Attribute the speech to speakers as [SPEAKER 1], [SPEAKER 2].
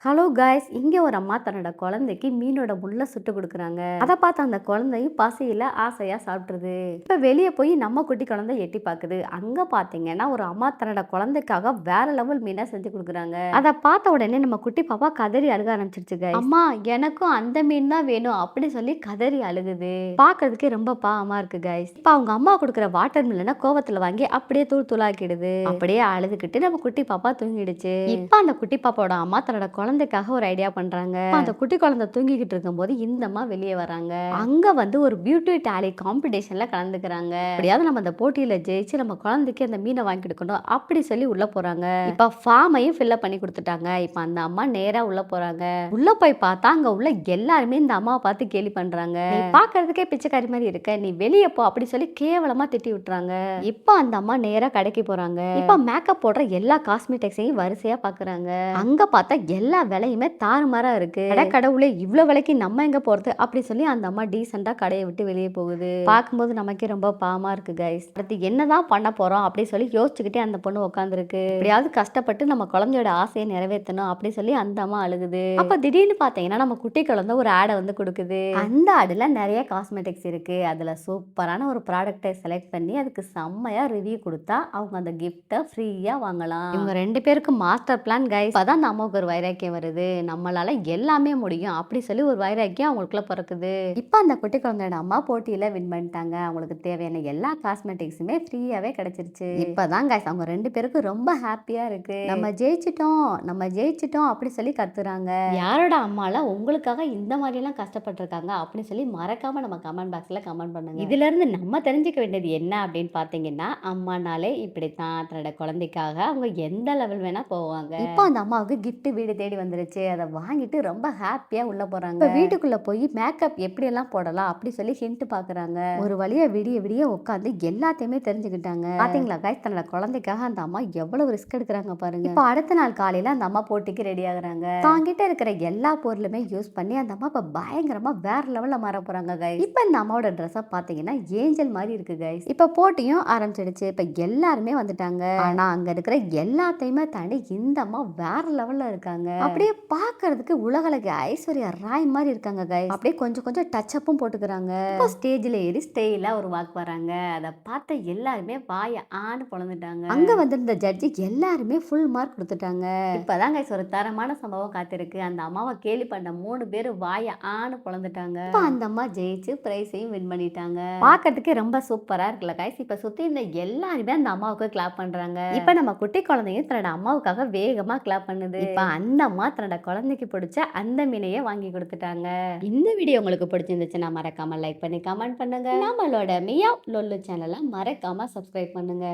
[SPEAKER 1] Hello guys, இங்க ஒரு அம்மா தன்னோட குழந்தைக்கு மீனோட முள்ள சுட்டு கொடுக்குறாங்க. அதை பார்த்து அந்த குழந்தையும் பசியில ஆசையா சாப்பிட்டுருது. இப்ப வெளியே போய் நம்ம குட்டி குழந்தை எட்டி பாக்குது. அங்க பாத்தீங்கன்னா ஒரு அம்மா தன்னோட குழந்தைக்காக வேற லெவல் மீனை செஞ்சு கொடுக்குறாங்க. அதை பார்த்த உடனே நம்ம குட்டி பாப்பா கதறி அழுக ஆரம்பிச்சிருச்சு guys. அம்மா, எனக்கும் அந்த மீன் தான் வேணும் அப்படி சொல்லி கதறி அழுகுது. பாக்குறதுக்கு ரொம்ப பாவமா இருக்கு guys. இப்ப அவங்க அம்மா கொடுக்குற வாட்டர் மில்லனை கோவத்துல வாங்கி அப்படியே தூள் தூளாக்கிடுது. அப்படியே அழுதுகிட்டு நம்ம குட்டி பாப்பா தூங்கிடுச்சு. இப்ப அந்த குட்டி பாப்பாவோட அம்மா தன்னோட குழந்தைக்காக ஒரு ஐடியா பண்றாங்க. அந்த குட்டி குழந்தை தூங்கிக்கிட்டு இருக்கும்போது இந்த அம்மா வெளியே வராங்க. அங்க வந்து ஒரு பியூட்டி டேலி காம்படிஷன்ல கலந்துக்கிறாங்க. எப்படியாவது நம்ம அந்த போட்டியில ஜெயிச்சு நம்ம குழந்தைக்கு அந்த மீனை வாங்கி கொடுக்கணும் அப்படி சொல்லி உள்ள போறாங்க. இப்ப ஃபார்மையும் ஃபில்அப் பண்ணி கொடுத்துட்டாங்க. இப்ப அந்த அம்மா நேரா உள்ள போறாங்க. உள்ள போய் பார்த்தா அங்க உள்ள எல்லாருமே இந்த அம்மாவை பார்த்து கேலி பண்றாங்க. நீ பாக்குறதுக்கே பிச்சைக்காரி மாதிரி இருக்க, நீ வெளியே போ அப்படி சொல்லி கேவலமா திட்டி விட்டுறாங்க. இப்ப அந்த அம்மா நேரா கடைக்கு போறாங்க. இப்ப மேக்கப் போடுற எல்லா காஸ்மெட்டிக்ஸையும் வரிசையா பாக்குறாங்க. அங்க பார்த்தா எல்லா விலையுமே தாறுமாறா இருக்கு. கடவுளே, இவ்வளவு விலைக்கு நம்ம எங்க போறது அப்படி சொல்லி அந்த அம்மா டீசெண்டா கடையை விட்டு வெளியே போகுது. பார்க்கும்போது நமக்கே ரொம்ப பாவமா இருக்கு கைஸ். அடுத்து என்னதான் பண்ண போறோம் அப்படி சொல்லி யோசிச்சுக்கிட்டே அந்த பொண்ணு உட்காந்துருக்கு. எப்படியாவது கஷ்டப்பட்டு நம்ம குழந்தையோட ஆசையை நிறைவேற்றணும் அப்படி சொல்லி அந்த அம்மா அழுகுது. அப்ப திடீர்னு பாத்தீங்கன்னா நம்ம குட்டி குழந்தை ஒரு ஆடை வந்து கொடுக்குது. அந்த ஆடுல நிறைய காஸ்மெட்டிக்ஸ் இருக்கு. அதுல சூப்பரான ஒரு ப்ராடக்டை செலக்ட் பண்ணி அதுக்கு செம்மையா ரிவ்யூ கொடுத்தா அவங்க அந்த கிஃப்டை ஃப்ரீயா வாங்கலாம். இவங்க ரெண்டு பேருக்கு மாஸ்டர் பிளான் கைஸ். அப்பதான் அந்த அம்மாவுக்கு ஒரு வைராக்கியம் வருது. நம்மளால எல்லாமே முடியும் அப்படி சொல்லி ஒரு வைராக்கியம் அவங்களுக்குள்ள பிறக்குது. இப்ப அந்த குட்டி குழந்தையோட அம்மா போட்டியில வின் பண்ணிட்டாங்க. அவங்களுக்கு தேவையான எல்லா காஸ்மெட்டிக்ஸுமே ஃப்ரீயாவே கிடைச்சிருச்சு. இப்பதான் guys அவங்க ரெண்டு பேருக்கும் ரொம்ப ஹாப்பியா இருக்கு. நம்ம ஜெயிச்சிட்டோம், நம்ம ஜெயிச்சிட்டோம் அப்படி சொல்லி கத்துறாங்க. யாரோட அம்மால உங்களுக்காக இந்த மாதிரி எல்லாம் கஷ்டப்பட்டிருக்காங்க அப்படி சொல்லி மறக்காம நம்ம கமெண்ட் பாக்ஸ்ல கமெண்ட் பண்ணுங்க. இதுல இருந்து நம்ம தெரிஞ்சுக்க வேண்டியது என்ன அப்படின்னு பாத்தீங்கன்னா, அம்மானாலே இப்படித்தான் தன்னோட குழந்தைக்காக அவங்க எந்த லெவல் வேணா போவாங்க. இப்போ அந்த அம்மாவுக்கு கிஃப்ட் வீடு தேடி வந்துருச்சு. அதை வாங்கிட்டு ரொம்ப ஹாப்பியா உள்ள போறாங்க. வீட்டுக்குள்ள போய் மேக்கப் எப்படி எல்லாம் போடலாம் அப்படி சொல்லி ஹிண்ட் பாக்குறாங்க. ஒரு வழியா விடிய விடிய உட்காந்து எல்லாத்தையுமே தெரிஞ்சுக்கிட்டாங்க. பாத்தீங்களா கைஸ், தன்னோட குழந்தைக்காக அந்த அம்மா எவ்வளவு ரிஸ்க் எடுக்கிறாங்க பாருங்க. இப்ப அடுத்த நாள் காலையில அந்த அம்மா போட்டிக்கு ரெடி ஆகுறாங்க. தாங்கிட்ட இருக்கிற எல்லா பொருளுமே யூஸ் பண்ணி அந்த அம்மா இப்ப பயங்கரமா வேற லெவல்ல மாற போறாங்க கைஸ். இப்ப இந்த அம்மாவோட ட்ரெஸ்ஸ பாத்தீங்கன்னா ஏஞ்சல் மாதிரி இருக்கு கைஸ். இப்ப போட்டியும் ஆரம்பிச்சிடுச்சு. இப்ப எல்லாருமே வந்துட்டாங்க. ஆனா அங்க இருக்கிற எல்லாத்தையுமே தாண்டி இந்த அம்மா வேற லெவல்ல இருக்காங்க. அப்படியே பாக்குறதுக்கு உலகளக்கு ஐஸ்வர்யா ராய் மாதிரி இருக்காங்க கைஸ். அப்படியே கொஞ்சம் கொஞ்சம் டச் அப்பும் போட்டுக்கிறாங்க. இப்போ ஸ்டேஜ்ல ஏறி ஸ்டைலா ஒரு வாக் வராங்க. அதை பார்த்த எல்லாருமே வாய ஆன்னு பொழந்துட்டாங்க. அங்க வந்திருந்த ஜட்ஜி எல்லாருமே ஃபுல் மார்க் கொடுத்துட்டாங்க. இப்பதான் கைஸ் ஒரு தரமான சம்பவம் காத்திருக்கு. அந்த அம்மாவை கேலி பண்ண 3 பேர் வாய ஆன்னு பொழந்துட்டாங்க. இப்போ அந்த அம்மா ஜெயிச்சு பிரைஸையும் வின் பண்ணிட்டாங்க. பாக்கிறதுக்கு ரொம்ப சூப்பரா இருக்குல்ல கைஸ். இப்ப சுத்தி இருந்த எல்லாருமே அந்த அம்மாவுக்கு கிளாப் பண்றாங்க. இப்ப நம்ம குட்டி குழந்தையும் தன்னோட அம்மாவுக்காக வேகமா கிளாப் பண்ணுது. இப்ப அந்த அம்மா தன்னோட குழந்தைக்கு பிடிச்ச அந்த மீனையே வாங்கி கொடுத்துட்டாங்க. இந்த வீடியோ உங்களுக்கு பிடிச்சிருந்துச்சுன்னா மறக்காம லைக் பண்ணி கமெண்ட் பண்ணுங்க. நம்மளோட மியாவ் லொல்லு சேனலை மறக்காம சப்ஸ்கிரைப் பண்ணுங்க.